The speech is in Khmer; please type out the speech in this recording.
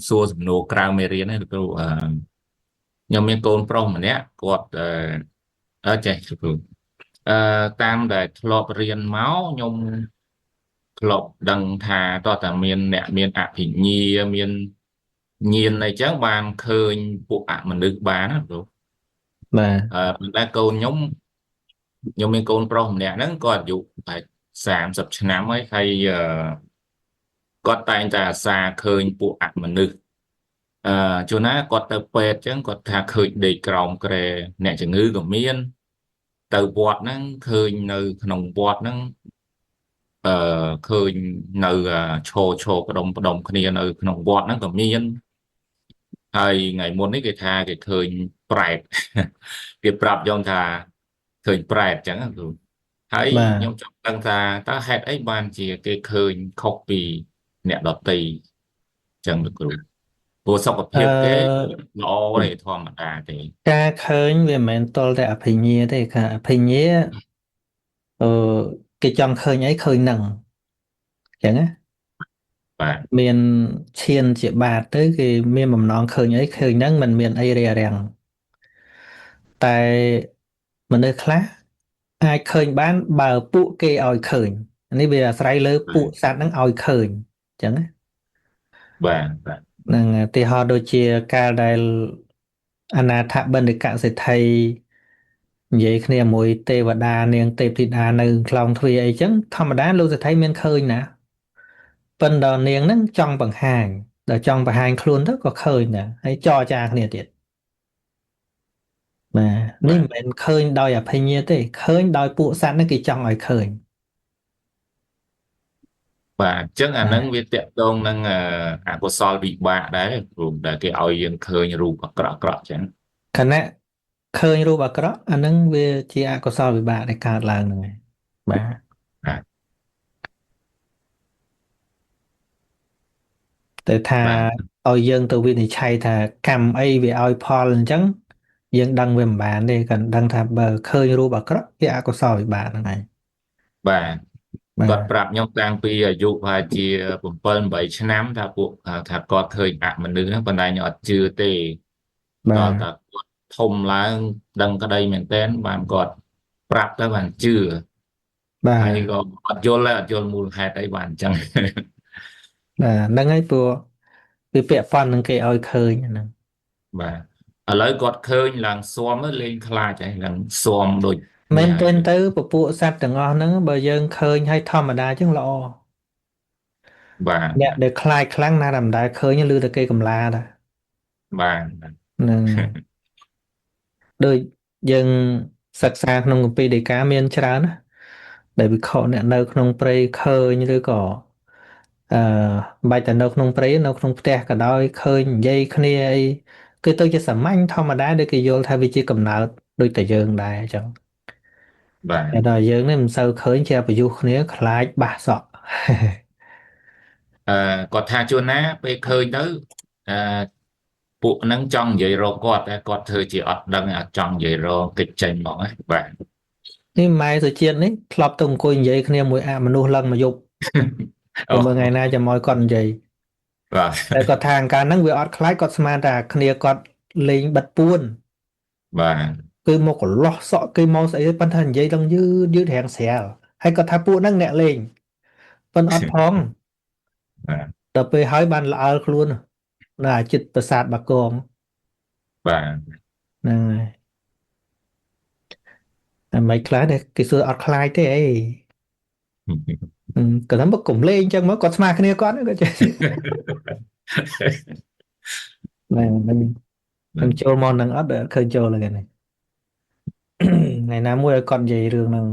សួរសំណួរក្រៅមេរៀនណាលោកគ្រូខ្ញុំមានកូនប្រុសម្នាក់គាត់ចេះលោកគ្រូតាមដែលធ្លាប់រៀនមកខ្ញុំធ្លាប់ដឹងថាតើតាមានអ្នកមានអភិញ្ញាមានញៀនអីចឹងបានឃើញពួកអមនុស្សបានណាលោកបាទប៉ុន្តែកូនខ្ញុំមានកូនប្រុសម្នាក់ហ្នឹងគាត់អាយុតែ30ឆ្នាំហើយគាត់តែងតែអាសាឃើញពួកអមនុស្សជួនណាគាត់ទៅពេទ្យចឹងគាត់ថាឃើញដេកក្រោមគ្រែអ្នកជំងឺក៏មានទៅវត្តហ្នឹងឃើញនៅក្នុងវត្តហ្នឹងឃើញនៅឈរផ្ដុំគ្នានៅក្នុងវត្តហ្នឹងក៏មានហើយថ្ងៃមុននេះគេថាគេឃើញប្រែតគេប្រាប់ខ្ញុំថាឃើញប្រែតចឹងគ្រូហើយខ្ញុំចង់ដឹងថាតើហេតុអីបានជាគេឃើញខុសពីអ្នកដទៃចឹងលោកគ្រូព្រោះសុខភាពគេល្អទេធម្មតាទេការឃើញវាមិនមែនតលតែអភិញ្ញាទេค่ะអភិញ្ញាគេចង់ឃើញអីឃើញនឹងអញ្ចឹងណាបាទមានឈានជាបាតទៅគេមានបំណងឃើញអីឃើញនឹងមិនមានអីរារាំងតែមនុស្សខ្លះអាចឃើញបានបើពួកគេឲ្យឃើញនេះវាអាស្រ័យលើពួកសត្វហ្នឹងឲ្យឃើញអញ្ចឹងណាបាទនឹងឧទាហរណ៍ដូចជាកាលដែលអនាថបណ្ឌិកសេដ្ឋីនិយាយគ្នាមួយទេវតានាងទេពធីតានៅខ្លងទ្វារអីចឹងធម្មតាលោកសេដ្ឋីមានឃើញណាប៉ុន្តែនាងហ្នឹងចង់បង្ហាញដល់ចង់បង្ហាញខ្លួនទៅក៏ឃើញដែរហើយចរចាគ្នាទៀតបាទនេះមិនមែនឃើញដោយអភិញ្ញាទេឃើញដោយពួកសត្វហ្នឹងគេចង់ឲ្យឃើញបាទអញ្ចឹងអាហ្នឹងវាតកតងនឹងអកុសលវិបាកដែរព្រោះដែលគេឲ្យយើងឃើញរូបអាក្រក់ៗអញ្ចឹងខណៈឃើញរូបអាក្រក់អាហ្នឹងវាជាអកុសលវិបាកដែលកើតឡើងហ្នឹងហើយបាទតែថាឲ្យយើងទៅវិនិច្ឆ័យថាកម្មអីវាឲ្យផលអញ្ចឹងយើងដឹងវាមិនបានទេគាត់ដឹងថាបើឃើញរូបអាក្រក់វាអកុសលវិបាកហ្នឹងហើយបាទគាត់ប្រាប់ខ្ញុំតាំងពីអាយុប្រហែលជា7 8ឆ្នាំថាពួកថាគាត់ឃើញអមនុស្សហ្នឹងប៉ុន្តែខ្ញុំអត់ជឿទេដល់តែគាត់ធំឡើងដឹងក្តីមែនទែនបានគាត់ប្រាប់ទៅបានជឿហើយក៏អត់យល់មូលហេតុអីបានអញ្ចឹងហ្នឹងហើយព្រោះវាពាក់ព័ន្ធនឹងគេឲ្យឃើញហ្នឹងបាទឥឡូវគាត់ឃើញឡើងស៊ាំលេងខ្លាចហើយឡើងស៊ាំដូចមែនទែនទៅពពួកសត្វទាំងអស់ហ្នឹងបើយើងឃើញឲ្យធម្មតាចឹងល្អបាទអ្នកដែលខ្លាចខ្លាំងណាស់តែមិនដែលឃើញឮតែគេកំឡាដែរបាទនឹងដូចយើងសិក្សាក្នុងគម្ពីរដីកាមានច្រើនណាដែលវិខអ្នកនៅក្នុងព្រៃឃើញឬក៏បាច់តែនៅក្នុងព្រៃនៅក្នុងផ្ទះក៏ដោយឃើញនិយាយគ្នាអីគឺទៅជាសាមញ្ញធម្មតាដែលគេយល់ថាវាជាកំណើតដូចតែយើងដែរអញ្ចឹងបាទតែដល់យើងនេះមិនសូវឃើញជាប្រយុទ្ធគ្នាខ្លាចបាសសក់គាត់ថាជួនណាពេលឃើញទៅពួកហ្នឹងចង់និយាយរកគាត់តែគាត់ធ្វើជាអត់ដឹងអត់ចង់និយាយរកកិច្ចចេញមកហ្នឹងបាទនេះម៉ែសុជាតិនេះធ្លាប់ទៅអង្គុយនិយាយគ្នាមួយអមនុស្សឡើងមកយប់ទៅមើលថ្ងៃណាចាំឲ្យគាត់និយាយបាទតែគាត់ថាអង្ការហ្នឹងវាអត់ខ្លាចគាត់ស្មានតែគ្នាគាត់លេងបិទពួនបាទគឺមកកន្លោះសក់គេមកស្អីប៉ុន្តែនិយាយឡើងយឺតរាំងស្រាលហើយគាត់ថាពួកហ្នឹងអ្នកលេងប៉ុន្តែអត់ផងដល់ពេលហើយបានល្អើខ្លួននៅអាចិត្តប្រាសាទបាគងបាទហ្នឹងហើយតែមិនខ្លះគេសួរអត់ខ្លាចទេអីគាត់ថាមកកុំលេងអញ្ចឹងមកគាត់ស្មារគ្នាគាត់គាត់ចេះមិនចូលមកនឹងអត់ឃើញចូលเลยនេះថ្ងៃណាមួយឲ្យគាត់និយាយរឿងហ្នឹង